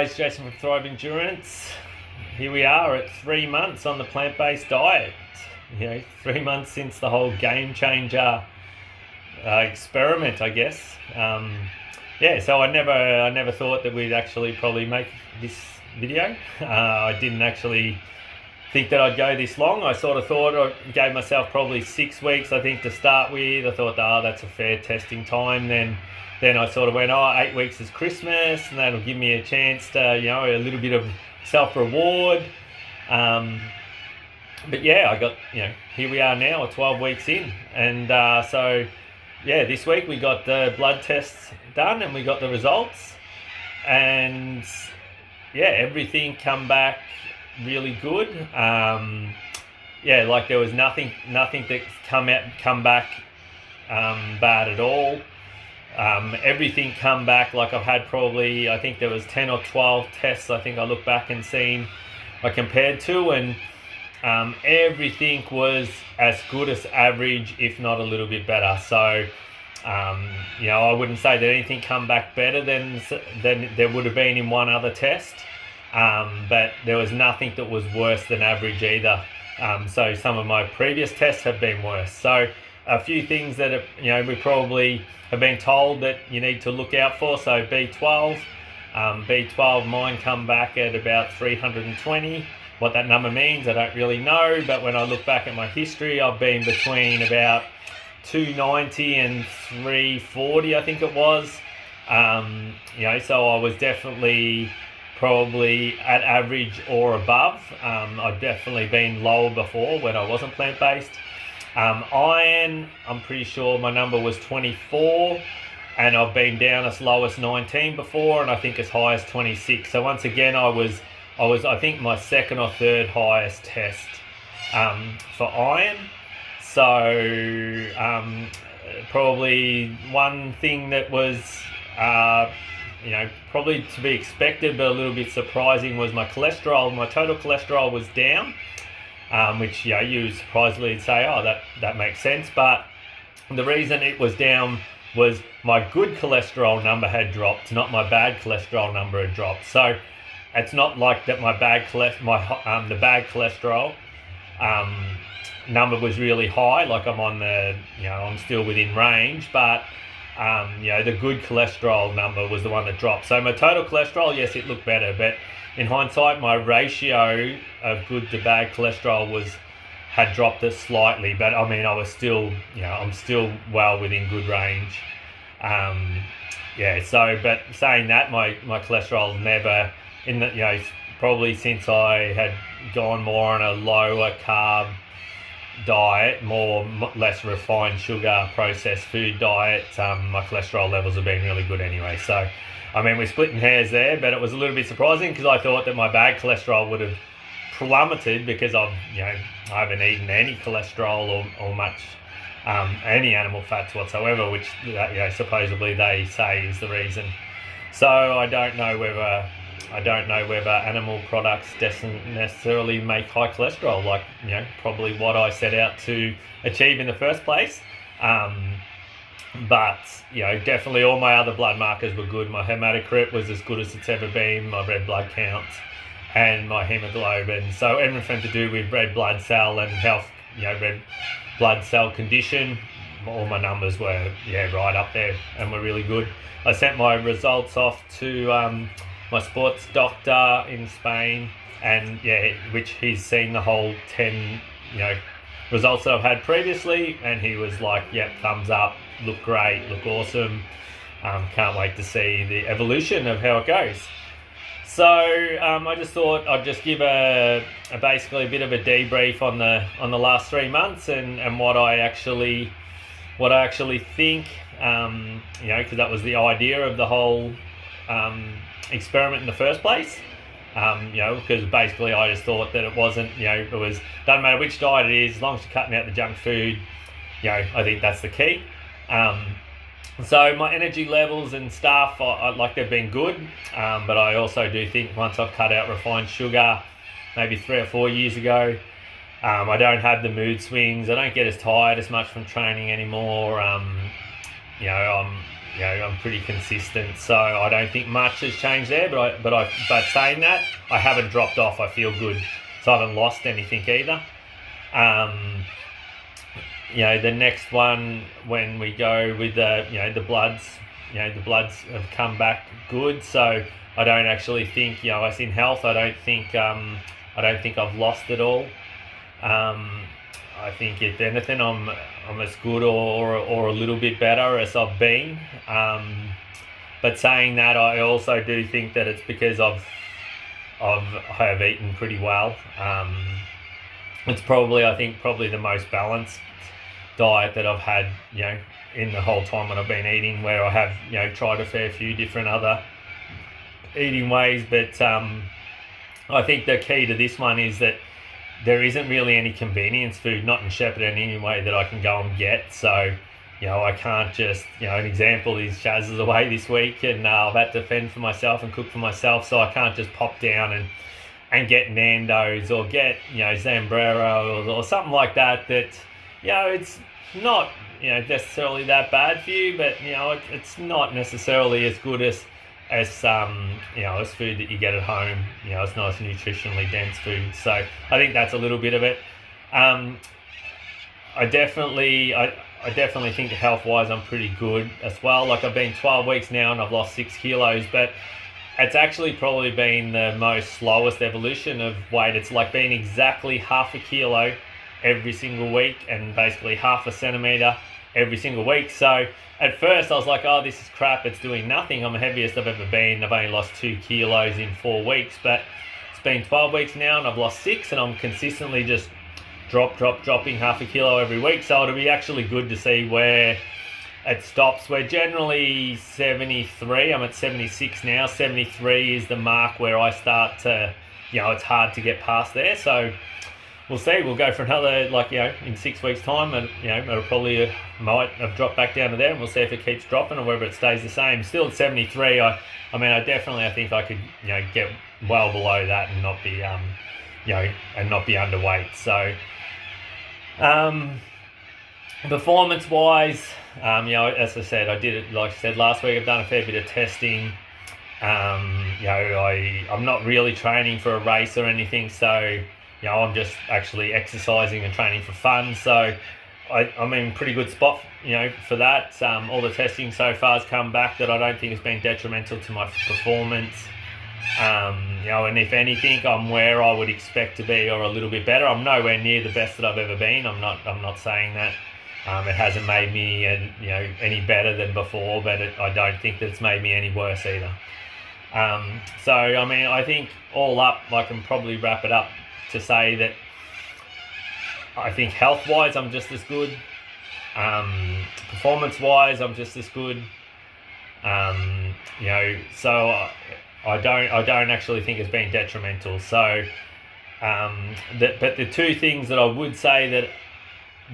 guys, Jason from Thrive Endurance. Here we are at 3 months on the plant-based diet. 3 months since the whole game changer experiment, I guess. So I never thought that we'd actually probably make this video. I didn't actually think that I'd go this long. I sort of thought I gave myself probably 6 weeks, I think, to start with. I thought, that's a fair testing time. Then I sort of went, 8 weeks is Christmas, and that'll give me a chance to, a little bit of self-reward. But yeah, I got, here we are now, 12 weeks in. And this week we got the blood tests done and we got the results. And everything come back really good. There was nothing that come back bad at all. Everything come back, like I've had probably, I think there was 10 or 12 tests I think I look back and seen I compared to, and everything was as good as average, if not a little bit better. So I wouldn't say that anything come back better than there would have been in one other test, but there was nothing that was worse than average either. So some of my previous tests have been worse. So a few things that we probably have been told that you need to look out for. So B12, mine come back at about 320. What that number means, I don't really know, but when I look back at my history, I've been between about 290 and 340, I think it was. So I was definitely probably at average or above. I've definitely been lower before when I wasn't plant-based. Iron, I'm pretty sure my number was 24, and I've been down as low as 19 before, and I think as high as 26. So once again, I was I think my second or third highest test for iron. So probably one thing that was probably to be expected but a little bit surprising was my cholesterol. My total cholesterol was down. Which you surprisingly say, that makes sense. But the reason it was down was my good cholesterol number had dropped, not my bad cholesterol number had dropped. So it's not like that the bad cholesterol number was really high, like I'm on the, I'm still within range, but the good cholesterol number was the one that dropped. So my total cholesterol, yes, it looked better, but in hindsight, my ratio of good to bad cholesterol had dropped it slightly, but I mean, I was still, I'm still well within good range. But saying that, my cholesterol never, probably since I had gone more on a lower carb diet, less refined sugar, processed food diet, my cholesterol levels have been really good anyway. So, I mean, we're splitting hairs there, but it was a little bit surprising because I thought that my bad cholesterol would have plummeted because I haven't eaten any cholesterol or much any animal fats whatsoever, which supposedly they say is the reason. So I don't know whether animal products doesn't necessarily make high cholesterol, like probably what I set out to achieve in the first place. But definitely all my other blood markers were good. My hematocrit was as good as it's ever been, my red blood count and my hemoglobin. So everything to do with red blood cell and health, red blood cell condition, all my numbers were right up there and were really good. I sent my results off to my sports doctor in Spain, and which he's seen the whole 10 results that I've had previously, and he was like, yep, thumbs up, look great, look awesome, can't wait to see the evolution of how it goes. So I just thought I'd just give basically a bit of a debrief on the last 3 months and what I actually think, because that was the idea of the whole experiment in the first place. Because basically I just thought that it wasn't, it was, doesn't matter which diet it is, as long as you're cutting out the junk food, I think that's the key. So my energy levels and stuff, I like they've been good, but I also do think once I've cut out refined sugar, maybe 3 or 4 years ago, I don't have the mood swings, I don't get as tired as much from training anymore. I'm pretty consistent. So I don't think much has changed there. But saying that, I haven't dropped off. I feel good, so I haven't lost anything either. The next one, when we go with the bloods, the bloods have come back good. So I don't actually think, as in health, I don't think I've lost it all. I think if anything, I'm as good or a little bit better as I've been. But saying that, I also do think that it's because I have eaten pretty well. It's probably the most balanced diet that I've had, in the whole time that I've been eating, where I have, tried a fair few different other eating ways. But I think the key to this one is that there isn't really any convenience food, not in Shepparton anyway, that I can go and get. So, I can't just, an example is Shaz is away this week, and I've had to fend for myself and cook for myself, so I can't just pop down and get Nando's or get, Zambrero or something like that, it's not, necessarily that bad for you, but, it's not necessarily as good as food that you get at home. It's nice nutritionally dense food. So I think that's a little bit of it. I definitely think health-wise I'm pretty good as well. Like, I've been 12 weeks now and I've lost 6 kilos, but it's actually probably been the most slowest evolution of weight. It's like been exactly half a kilo every single week and basically half a centimetre every single week. So at first I was like, oh, this is crap, it's doing nothing. I'm the heaviest I've ever been. I've only lost 2 kilos in 4 weeks, but it's been 12 weeks now and I've lost 6, and I'm consistently just dropping half a kilo every week. So it'll be actually good to see where it stops. We're generally 73. I'm at 76 now. 73 is the mark where I start to, it's hard to get past there. So we'll see. We'll go for another, in 6 weeks' time, and it'll probably might have dropped back down to there, and we'll see if it keeps dropping or whether it stays the same. Still at 73. I think I could, get well below that and not be, and not be underweight. So, performance-wise, as I said, I did it. Like I said last week, I've done a fair bit of testing. I'm not really training for a race or anything, so. I'm just actually exercising and training for fun. So I'm in a pretty good spot, for that. All the testing so far has come back that I don't think has been detrimental to my performance. And if anything, I'm where I would expect to be or a little bit better. I'm nowhere near the best that I've ever been. I'm not saying that. It hasn't made me, any better than before, but I don't think that it's made me any worse either. I think all up, I can probably wrap it up to say that I think health-wise I'm just as good. Performance-wise I'm just as good. So I don't actually think it's been detrimental. So, but the two things that I would say that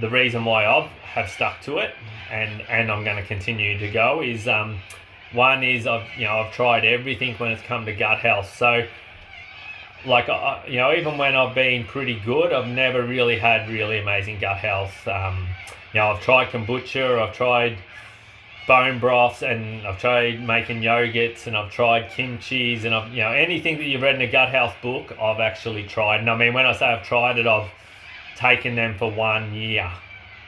the reason why I have stuck to it and I'm going to continue to go is one is I've tried everything when it's come to gut health. So, even when I've been pretty good, I've never really had really amazing gut health. I've tried kombucha, I've tried bone broths, and I've tried making yogurts, and I've tried kimchis, and I've, anything that you've read in a gut health book, I've actually tried. And when I say I've tried it, I've taken them for 1 year,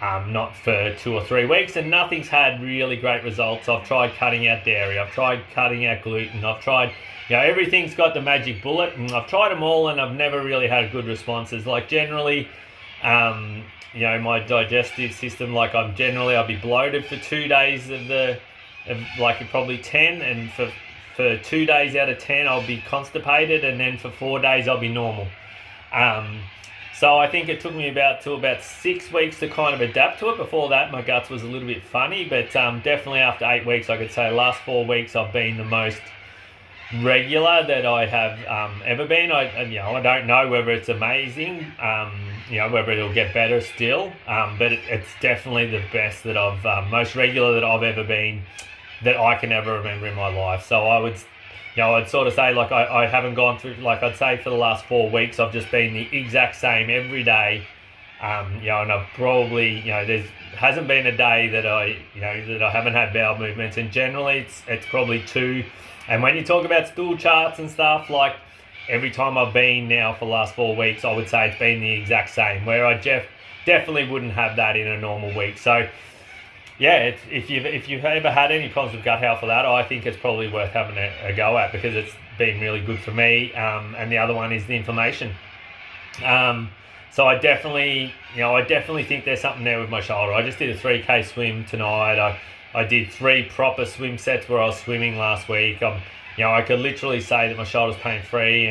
not for 2 or 3 weeks, and nothing's had really great results. I've tried cutting out dairy, I've tried cutting out gluten, I've tried, everything's got the magic bullet, and I've tried them all, and I've never really had good responses. Generally, my digestive system, I'll be bloated for 2 days of probably 10, and for 2 days out of 10 I'll be constipated, and then for 4 days I'll be normal. So I think it took me about 6 weeks to kind of adapt to it. Before that, my guts was a little bit funny, but definitely after 8 weeks, I could say the last 4 weeks I've been the most regular that I have ever been. I don't know whether it's amazing, whether it'll get better still, but it's definitely the best that I've, most regular that I've ever been, that I can ever remember in my life. So I would, I'd sort of say I haven't gone through, I'd say for the last 4 weeks I've just been the exact same every day, And I've probably, there's hasn't been a day that I haven't had bowel movements, and generally it's probably two. And when you talk about stool charts and stuff, like every time I've been now for the last 4 weeks, I would say it's been the exact same. Where I definitely wouldn't have that in a normal week. So yeah, if you've ever had any problems with gut health for that, I think it's probably worth having a go at, because it's been really good for me. And the other one is the inflammation. So I definitely think there's something there with my shoulder. I just did a 3K swim tonight. I did 3 proper swim sets where I was swimming last week. I could literally say that my shoulder's pain-free,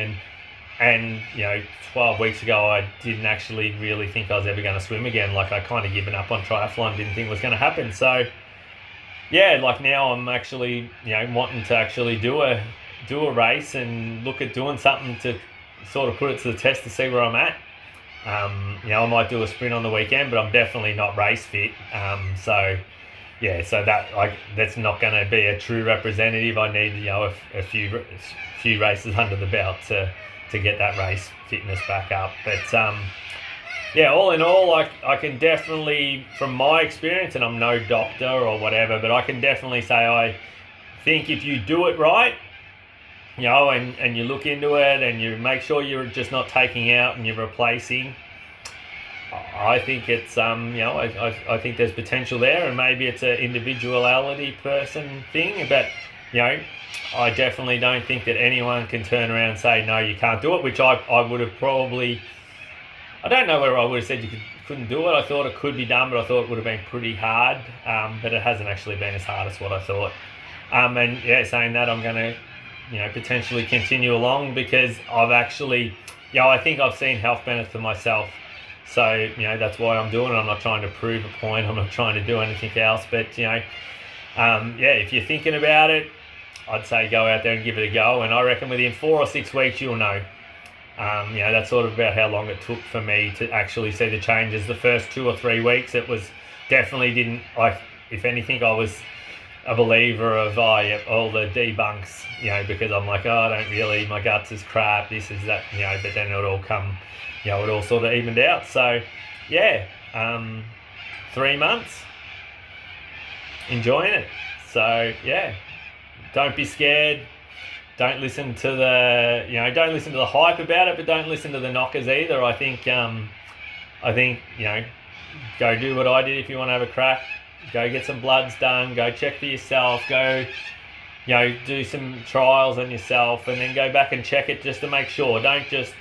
and 12 weeks ago I didn't actually really think I was ever going to swim again. Like, I kind of given up on triathlon, didn't think it was going to happen. So yeah, like now I'm actually wanting to actually do a race and look at doing something to sort of put it to the test to see where I'm at. I might do a sprint on the weekend, but I'm definitely not race fit. So that's not going to be a true representative. I need a few races under the belt to get that race fitness back up. But all in all, I can definitely, from my experience, and I'm no doctor or whatever, but I can definitely say I think if you do it right, and you look into it and you make sure you're just not taking out and you're replacing, I think it's I think there's potential there, and maybe it's an individuality person thing, but I definitely don't think that anyone can turn around and say no, you can't do it, which I would have probably, I don't know whether I would have said you couldn't do it. I thought it could be done, but I thought it would have been pretty hard, but it hasn't actually been as hard as what I thought. Saying that, I'm going to potentially continue along, because I've actually, I think I've seen health benefits for myself. So, that's why I'm doing it. I'm not trying to prove a point. I'm not trying to do anything else. But, if you're thinking about it, I'd say go out there and give it a go. And I reckon within 4 or 6 weeks, you'll know. That's sort of about how long it took for me to actually see the changes. The first 2 or 3 weeks, it was definitely didn't, if anything, I was a believer of all the debunks, because I'm like, I don't really, my guts is crap, this is that, but then it all come, it all sort of evened out. So 3 months, enjoying it. So don't be scared. Don't listen to the hype about it, but don't listen to the knockers either. I think go do what I did if you want to have a crack. Go get some bloods done, go check for yourself, go do some trials on yourself, and then go back and check it just to make sure. Don't just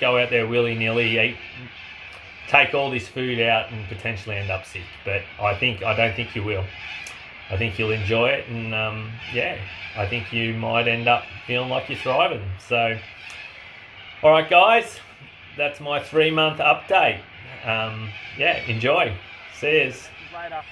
go out there willy-nilly, take all this food out and potentially end up sick. But I don't think you will. I think you'll enjoy it, and I think you might end up feeling like you're thriving. So alright guys, that's my 3-month update. Enjoy. See yous. Later.